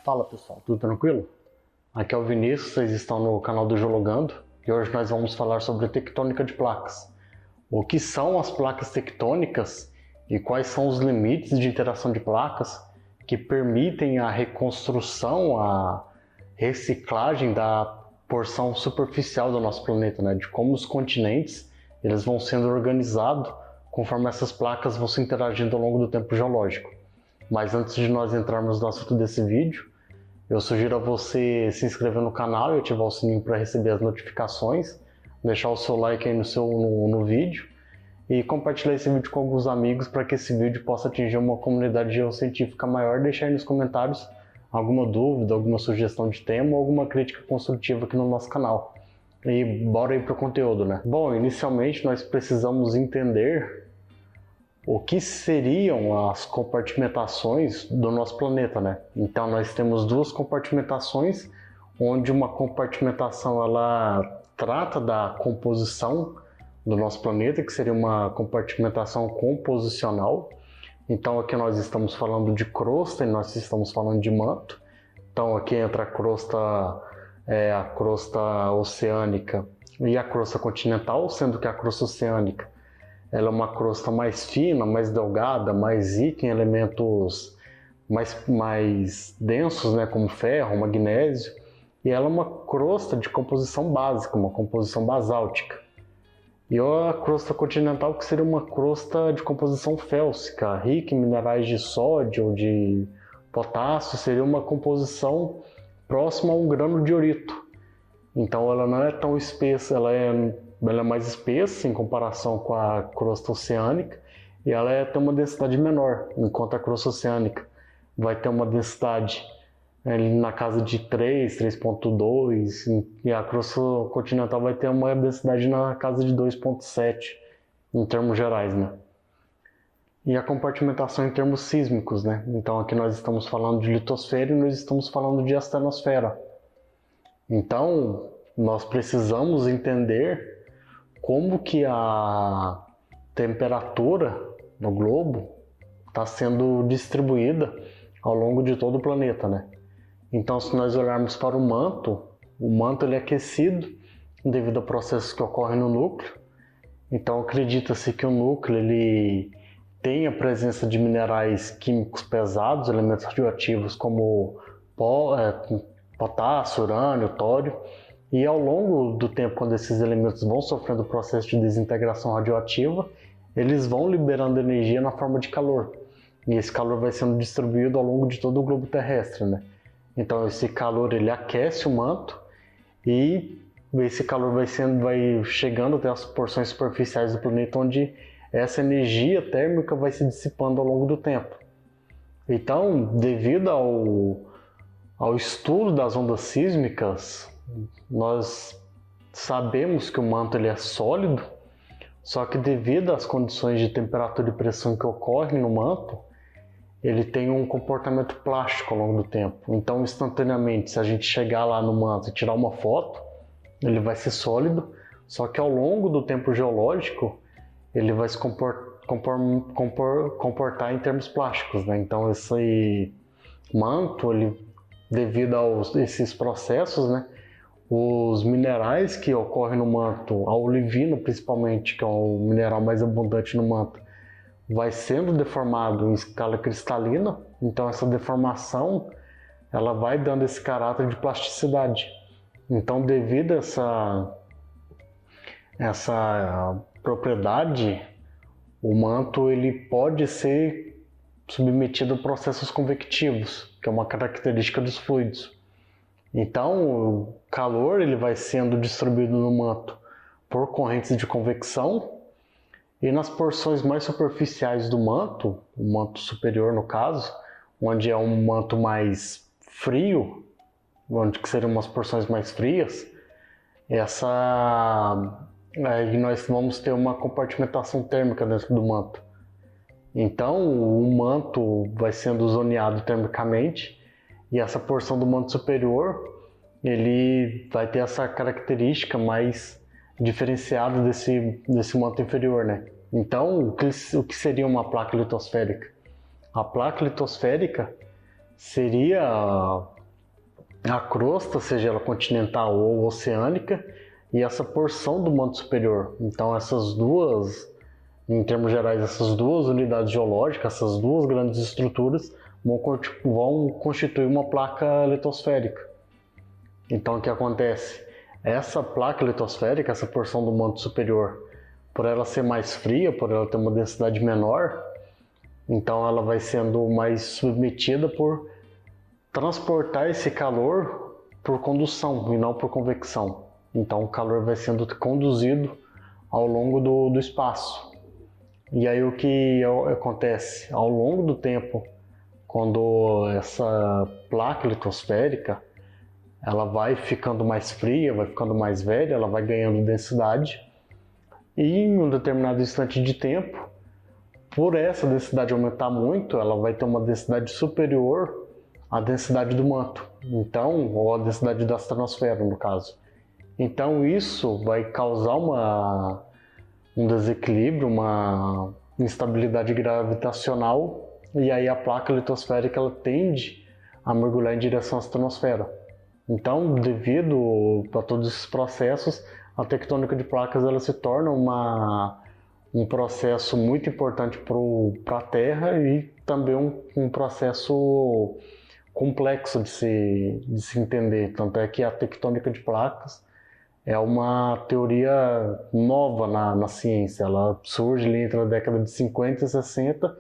Fala pessoal, tudo tranquilo? Aqui é o Vinícius, vocês estão no canal do Geologando e hoje nós vamos falar sobre tectônica de placas. O que são as placas tectônicas e quais são os limites de interação de placas que permitem a reconstrução, a reciclagem da porção superficial do nosso planeta, né? De como os continentes eles vão sendo organizados conforme essas placas vão se interagindo ao longo do tempo geológico. Mas antes de nós entrarmos no assunto desse vídeo, eu sugiro a você se inscrever no canal e ativar o sininho para receber as notificações, deixar o seu like aí no vídeo e compartilhar esse vídeo com alguns amigos para que esse vídeo possa atingir uma comunidade geocientífica maior. Deixar aí nos comentários alguma dúvida, alguma sugestão de tema ou alguma crítica construtiva aqui no nosso canal. E bora aí para o conteúdo, né? Bom, inicialmente nós precisamos entender o que seriam as compartimentações do nosso planeta, né? Então nós temos duas compartimentações, onde uma compartimentação ela trata da composição do nosso planeta, que seria uma compartimentação composicional. Então aqui nós estamos falando de crosta e nós estamos falando de manto. Então aqui entra a crosta oceânica e a crosta continental, sendo que a crosta oceânica ela é uma crosta mais fina, mais delgada, mais rica em elementos mais densos, né, como ferro, magnésio, e ela é uma crosta de composição básica, uma composição basáltica. E a crosta continental, que seria uma crosta de composição félsica, rica em minerais de sódio ou de potássio, seria uma composição próxima a um grano de iorito. Então ela não é tão espessa, ela é mais espessa em comparação com a crosta oceânica e ela tem uma densidade menor, enquanto a crosta oceânica vai ter uma densidade na casa de 3, 3.2 e a crosta continental vai ter uma densidade na casa de 2.7 em termos gerais, né? E a compartimentação em termos sísmicos, né? Então aqui nós estamos falando de litosfera e nós estamos falando de astenosfera. Então nós precisamos entender como que a temperatura no globo está sendo distribuída ao longo de todo o planeta, né? Então, se nós olharmos para o manto ele é aquecido devido a processos que ocorrem no núcleo. Então, acredita-se que o núcleo ele tem a presença de minerais químicos pesados, elementos radioativos como potássio, urânio, tório. E ao longo do tempo, quando esses elementos vão sofrendo o processo de desintegração radioativa, eles vão liberando energia na forma de calor. E esse calor vai sendo distribuído ao longo de todo o globo terrestre, né? Então esse calor ele aquece o manto e esse calor vai chegando até as porções superficiais do planeta, onde essa energia térmica vai se dissipando ao longo do tempo. Então, devido ao estudo das ondas sísmicas, nós sabemos que o manto ele é sólido, só que devido às condições de temperatura e pressão que ocorrem no manto, ele tem um comportamento plástico ao longo do tempo. Então, instantaneamente, se a gente chegar lá no manto e tirar uma foto, ele vai ser sólido, só que ao longo do tempo geológico, ele vai se comportar em termos plásticos, né? Então, esse manto, devido a esses processos, né? Os minerais que ocorrem no manto, a olivina principalmente, que é o mineral mais abundante no manto, vai sendo deformado em escala cristalina. Então essa deformação ela vai dando esse caráter de plasticidade. Então, devido a essa propriedade, o manto ele pode ser submetido a processos convectivos, que é uma característica dos fluidos. Então, o calor ele vai sendo distribuído no manto por correntes de convecção e nas porções mais superficiais do manto, o manto superior no caso, onde é um manto mais frio, onde que seriam umas porções mais frias, aí nós vamos ter uma compartimentação térmica dentro do manto. Então, o manto vai sendo zoneado termicamente. E essa porção do manto superior, ele vai ter essa característica mais diferenciada desse manto inferior, né? Então, o que seria uma placa litosférica? A placa litosférica seria a crosta, seja ela continental ou oceânica, e essa porção do manto superior. Então essas duas, em termos gerais, essas duas unidades geológicas, essas duas grandes estruturas vão constituir uma placa litosférica. Então o que acontece? Essa placa litosférica, essa porção do manto superior, por ela ser mais fria, por ela ter uma densidade menor, então ela vai sendo mais submetida por transportar esse calor por condução e não por convecção. Então o calor vai sendo conduzido ao longo do espaço. E aí o que acontece? Ao longo do tempo, quando essa placa litosférica ela vai ficando mais fria, vai ficando mais velha, ela vai ganhando densidade, e em um determinado instante de tempo, por essa densidade aumentar muito, ela vai ter uma densidade superior à densidade do manto, então, ou a densidade da astronosfera, no caso. Então isso vai causar um desequilíbrio, uma instabilidade gravitacional, e aí a placa litosférica ela tende a mergulhar em direção à astronosfera. Então, devido a todos esses processos, a tectônica de placas ela se torna um processo muito importante para a Terra e também um processo complexo de se entender. Tanto é que a tectônica de placas é uma teoria nova na ciência. Ela surge ali entre a década de 50 e 60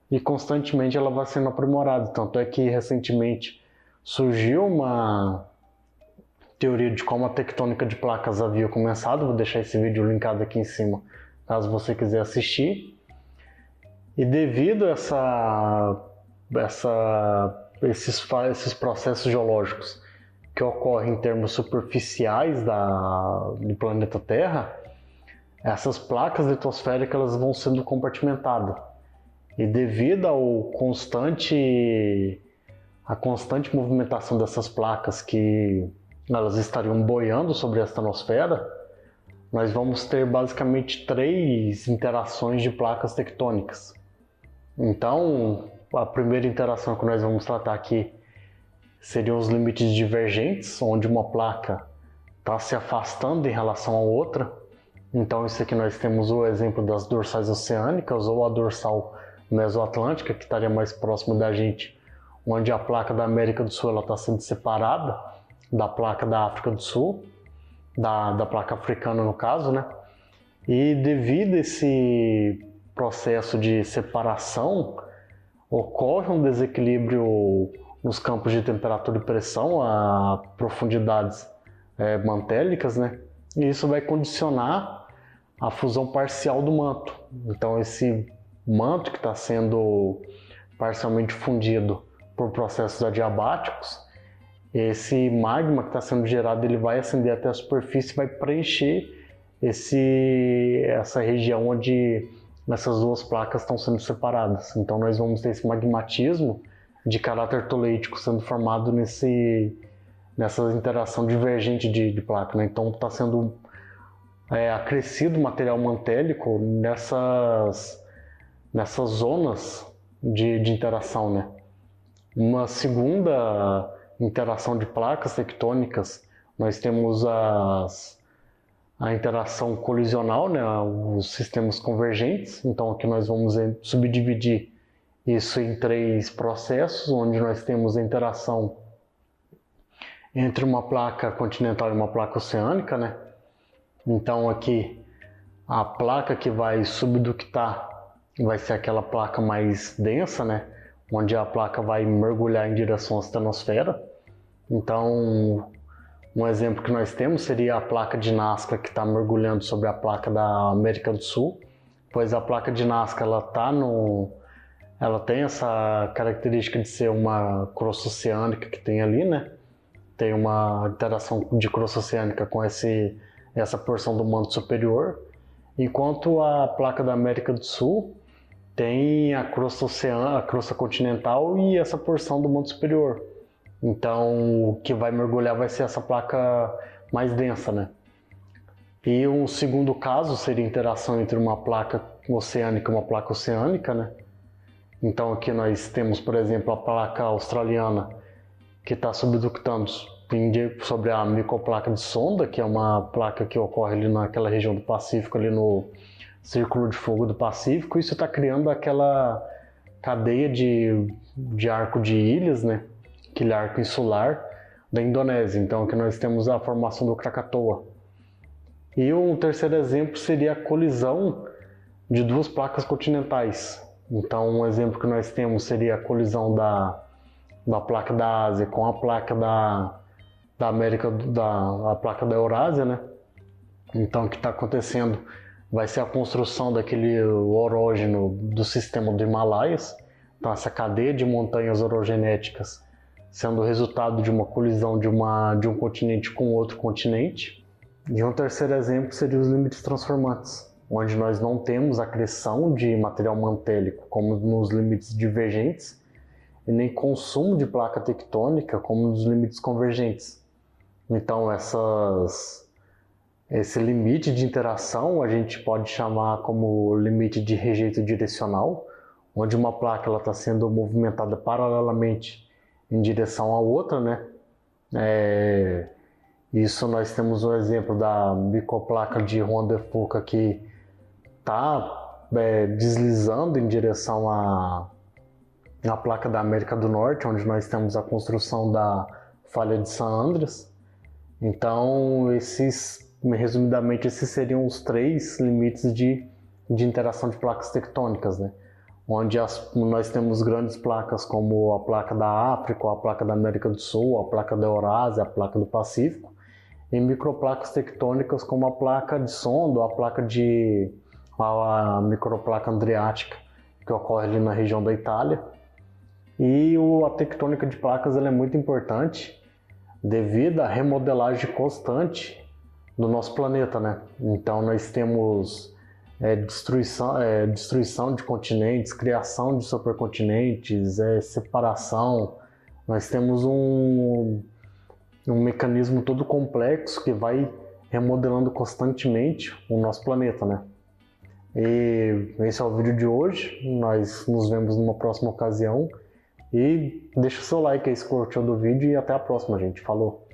e constantemente ela vai sendo aprimorada. Tanto é que recentemente surgiu uma teoria de como a tectônica de placas havia começado. Vou deixar esse vídeo linkado aqui em cima, caso você quiser assistir. E devido a esses processos geológicos que ocorrem em termos superficiais do planeta Terra, essas placas litosféricas elas vão sendo compartimentadas. E devido à constante movimentação dessas placas que elas estariam boiando sobre a astronosfera, nós vamos ter basicamente 3 interações de placas tectônicas. Então, a primeira interação que nós vamos tratar aqui seriam os limites divergentes, onde uma placa está se afastando em relação à outra. Então, isso aqui nós temos o exemplo das dorsais oceânicas ou a dorsal mesoatlântica, que estaria mais próximo da gente, onde a placa da América do Sul está sendo separada da placa da África do Sul, da placa africana no caso, né? E devido a esse processo de separação, ocorre um desequilíbrio nos campos de temperatura e pressão a profundidades mantélicas, né? E isso vai condicionar a fusão parcial do manto. Então esse manto que está sendo parcialmente fundido por processos adiabáticos, esse magma que está sendo gerado ele vai ascender até a superfície e vai preencher essa região onde essas duas placas estão sendo separadas. Então nós vamos ter esse magmatismo de caráter toleítico sendo formado nessa interação divergente de placa, né? Então está sendo acrescido o material mantélico nessas zonas de interação, né? Uma segunda interação de placas tectônicas, nós temos a interação colisional, né, os sistemas convergentes. Então aqui nós vamos subdividir isso em 3 processos, onde nós temos a interação entre uma placa continental e uma placa oceânica, né? Então aqui a placa que vai subductar vai ser aquela placa mais densa, né, onde a placa vai mergulhar em direção à astronosfera. Então, um exemplo que nós temos seria a placa de Nazca que está mergulhando sobre a placa da América do Sul, pois a placa de Nazca ela tem essa característica de ser uma crosta oceânica que tem ali, né? Tem uma interação de crosta oceânica com essa porção do manto superior, enquanto a placa da América do Sul tem a crosta continental e essa porção do manto superior. Então, o que vai mergulhar vai ser essa placa mais densa, né? E um segundo caso seria a interação entre uma placa oceânica e uma placa oceânica, né? Então aqui nós temos, por exemplo, a placa australiana que está subductando sobre a microplaca de sonda, que é uma placa que ocorre ali naquela região do Pacífico, ali no Círculo de Fogo do Pacífico. Isso está criando aquela cadeia de arco de ilhas, né? Aquele arco insular da Indonésia. Então aqui nós temos a formação do Krakatoa. E um terceiro exemplo seria a colisão de duas placas continentais. Então um exemplo que nós temos seria a colisão da placa da Ásia com a placa da América, a placa da Eurásia, né? Então o que está acontecendo vai ser a construção daquele orógeno do sistema do Himalaias. Então essa cadeia de montanhas orogenéticas sendo o resultado de uma colisão de um continente com outro continente. E um terceiro exemplo seria os limites transformantes, onde nós não temos acreção de material mantélico como nos limites divergentes e nem consumo de placa tectônica como nos limites convergentes. Então esse limite de interação a gente pode chamar como limite de rejeito direcional, onde uma placa está sendo movimentada paralelamente em direção à outra, né? Isso nós temos um exemplo da microplaca de Juan de Fuca que está deslizando em direção à placa da América do Norte, onde nós temos a construção da falha de San Andreas. Então, resumidamente, esses seriam os 3 limites de interação de placas tectônicas, né? Onde nós temos grandes placas como a placa da África, a placa da América do Sul, a placa da Eurásia, a placa do Pacífico, e microplacas tectônicas como a placa de sonda, a microplaca Adriática, que ocorre ali na região da Itália. E a tectônica de placas ela é muito importante devido à remodelagem constante do nosso planeta, né? Então nós temos destruição de continentes, criação de supercontinentes, separação. Nós temos um mecanismo todo complexo que vai remodelando constantemente o nosso planeta, né? E esse é o vídeo de hoje. Nós nos vemos numa próxima ocasião. E deixa o seu like aí se curtiu do vídeo e até a próxima, gente. Falou!